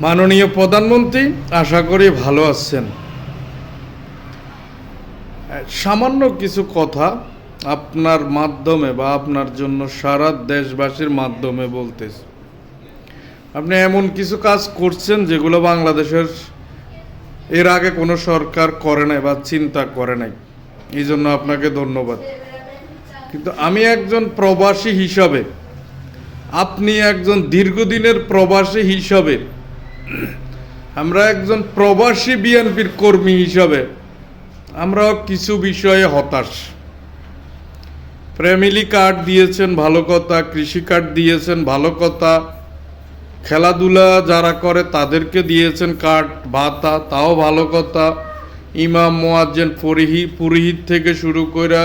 মাননীয় প্রধানমন্ত্রী, আশা করি ভালো আছেন। সামান্য কিছু কথা আপনার মাধ্যমে বা আপনার জন্য সারা দেশবাসীর মাধ্যমে বলতেছি। আপনি এমন কিছু কাজ করছেন যেগুলো বাংলাদেশের এর আগে কোনো সরকার করে নাই বা চিন্তা করে নাই, এই জন্য আপনাকে ধন্যবাদ। কিন্তু আমি একজন প্রবাসী হিসাবে, আপনি একজন দীর্ঘদিনের প্রবাসী হিসাবে, আমরা একজন প্রবাসী বিএনপির কর্মী হিসাবে আমরাও কিছু বিষয়ে হতাশ। ফ্যামিলি কার্ড দিয়েছেন ভালো কথা, কৃষি কার্ড দিয়েছেন ভালো কথা, খেলাধুলা যারা করে তাদেরকে দিয়েছেন কার্ড ভাতা, তাও ভালো কথা। ইমাম মুয়াজ্জিন পুরোহিত থেকে শুরু করে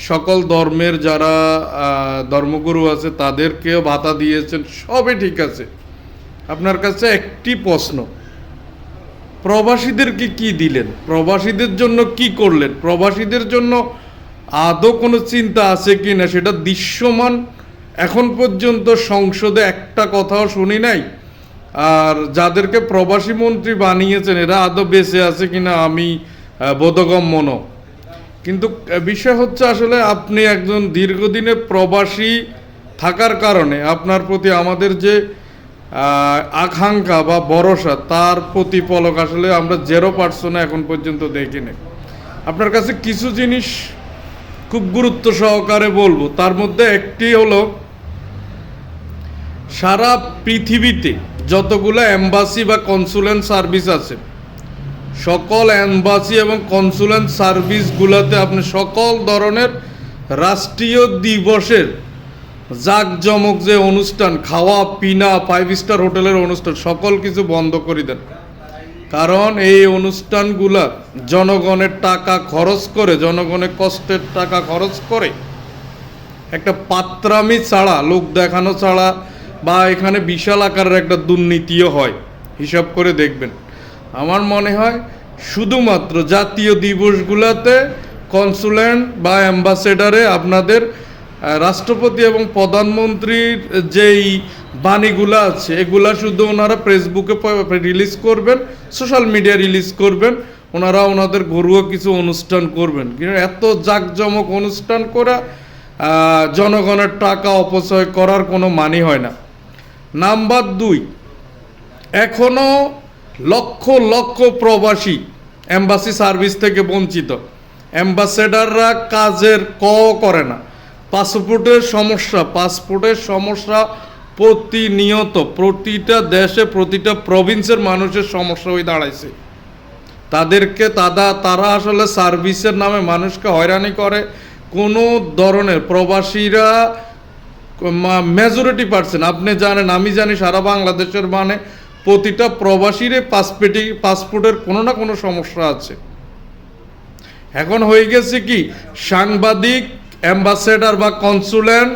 সকল ধর্মের যারা ধর্মগুরু আছে তাদেরকেও ভাতা দিয়েছেন, সবই ঠিক আছে। আপনার কাছে একটি প্রশ্ন, প্রবাসীদেরকে কি দিলেন? প্রবাসীদের জন্য কি করলেন? প্রবাসীদের জন্য আদৌ কোনো চিন্তা আছে কি না সেটা দৃশ্যমান এখন পর্যন্ত সংসদে একটা কথাও শুনি নাই। আর যাদেরকে প্রবাসী মন্ত্রী বানিয়েছেন এরা আদৌ বেঁচে আছে কিনা আমি বোধগম্য নয়। কিন্তু বিষয় হচ্ছে, আসলে আপনি একজন দীর্ঘদিনের প্রবাসী থাকার কারণে আপনার প্রতি আমাদের যে আকাঙ্ক্ষা বা ভরসা, তার প্রতিফলক আসলে আমরা 0% এখন পর্যন্ত দেখিনি। আপনার কাছে কিছু জিনিস খুব গুরুত্ব সহকারে বলবো। তার মধ্যে একটি হলো, সারা পৃথিবীতে যতগুলো এম্বাসি বা কনসুলেট সার্ভিস আছে, সকল এম্বাসি এবং কনসুলেট সার্ভিসগুলোতে আপনি সকল ধরনের রাষ্ট্রীয় দিবসের জাঁকজমক যে অনুষ্ঠান, খাওয়া পিনা, 5 স্টার হোটেলের অনুষ্ঠান, সকল কিছু বন্ধ করে দেন। কারণ এই অনুষ্ঠানগুলা জনগণের টাকা খরচ করে, জনগণের কষ্টের টাকা খরচ করে একটা পাত্রামি ছাড়া, লোক দেখানো ছাড়া, বা এখানে বিশাল আকারের একটা দুর্নীতিও হয়। হিসাব করে দেখবেন। আমার মনে হয় শুধুমাত্র জাতীয় দিবসগুলোতে কনসুলেট বা অ্যাম্বাসেডারে আপনাদের রাষ্ট্রপতি এবং প্রধানমন্ত্রীর যেই বাণীগুলো আছে এগুলা শুধু ওনারা ফেসবুকে রিলিজ করবেন, সোশ্যাল মিডিয়া রিলিজ করবেন, ওনারা ওনাদের ঘরোয়া কিছু অনুষ্ঠান করবেন। কিন্তু এত জাঁকজমক অনুষ্ঠান করা জনগণের টাকা অপচয় করার কোনো মানে হয় না। নাম্বার 2, এখনও লক্ষ লক্ষ প্রবাসী এম্বাসি সার্ভিস থেকে বঞ্চিত। অ্যাম্বাসেডাররা কাজের করে না। পাসপোর্টের সমস্যা প্রতিনিয়ত প্রতিটা দেশে, প্রতিটা প্রভিন্সের মানুষের সমস্যা হয়ে দাঁড়াইছে। তারা আসলে সার্ভিসের নামে মানুষকে হয়রানি করে। কোনো ধরনের প্রবাসীরা মেজরিটি পার্সেন্ট, আপনি জানেন, আমি জানি, সারা বাংলাদেশের মানে প্রতিটা প্রবাসীর পাসপোর্টের কোনো না কোনো সমস্যা আছে। এখন হয়ে গেছে কি, সাংবাদিক, অ্যাম্বাসেডার বা কনসুলেট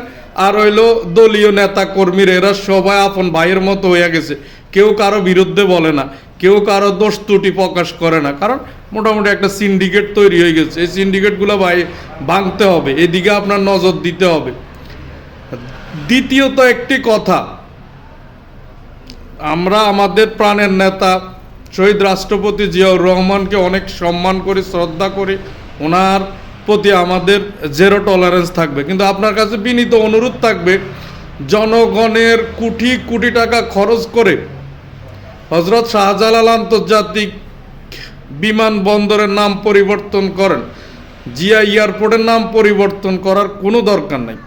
আর হইল দলীয় নেতা কর্মীরা, এরা সবাই আপন ভাইয়ের মতো হয়ে গেছে। কেউ কারো বিরুদ্ধে বলে না, কেউ কারো দোষ ত্রুটি প্রকাশ করে না। কারণ মোটামুটি একটা সিন্ডিকেট তৈরি হয়ে গেছে। এই সিন্ডিকেটগুলো ভাঙতে হবে, এদিকে আপনার নজর দিতে হবে। দ্বিতীয়ত একটি কথা, আমরা আমাদের প্রাণের নেতা শহীদ রাষ্ট্রপতি জিয়াউর রহমানকে অনেক সম্মান করি, শ্রদ্ধা করি। ওনার প্রতি আমাদের 0 টলারেন্স থাকবে। কিন্তু আপনার কাছে বিনীত অনুরোধ থাকবে, জনগণের কোটি কোটি টাকা খরচ করে হজরত শাহজালাল আন্তর্জাতিক বিমানবন্দরের নাম পরিবর্তন করেন, জিয়া এয়ারপোর্টের নাম পরিবর্তন করার কোনো দরকার নাই।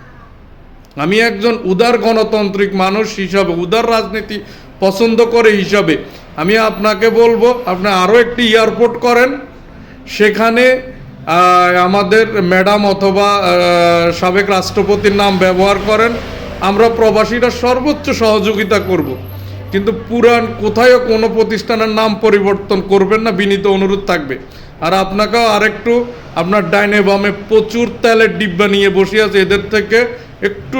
আমি একজন উদার গণতান্ত্রিক মানুষ হিসাবে, উদার রাজনীতি পছন্দ করে হিসাবে আমি আপনাকে বলবো, আপনি আরও একটি এয়ারপোর্ট করেন, সেখানে আমাদের ম্যাডাম অথবা সাবেক রাষ্ট্রপতির নাম ব্যবহার করেন। আমরা প্রবাসীরা সর্বোচ্চ সহযোগিতা করব। কিন্তু পুরান কোথায়ও কোনো প্রতিষ্ঠানের নাম পরিবর্তন করবেন না, বিনীত অনুরোধ থাকবে। আর আপনাকেও আরেকটু, আপনার ডাইনে বামে প্রচুর তেলের ডিব্বা নিয়ে বসে আছে, এদের থেকে একটু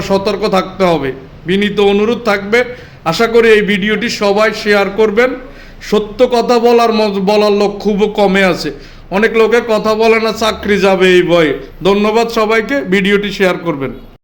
সতর্ক থাকতে হবে, বিনীত অনুরোধ থাকবে। আশা করি এই ভিডিওটি সবাই শেয়ার করবেন। সত্য কথা বলার লোক খুব কমে আছে। অনেক লোকে কথা বলে না, চাকরি যাবে এই ভয়ে। ধন্যবাদ সবাইকে, ভিডিওটি শেয়ার করবেন।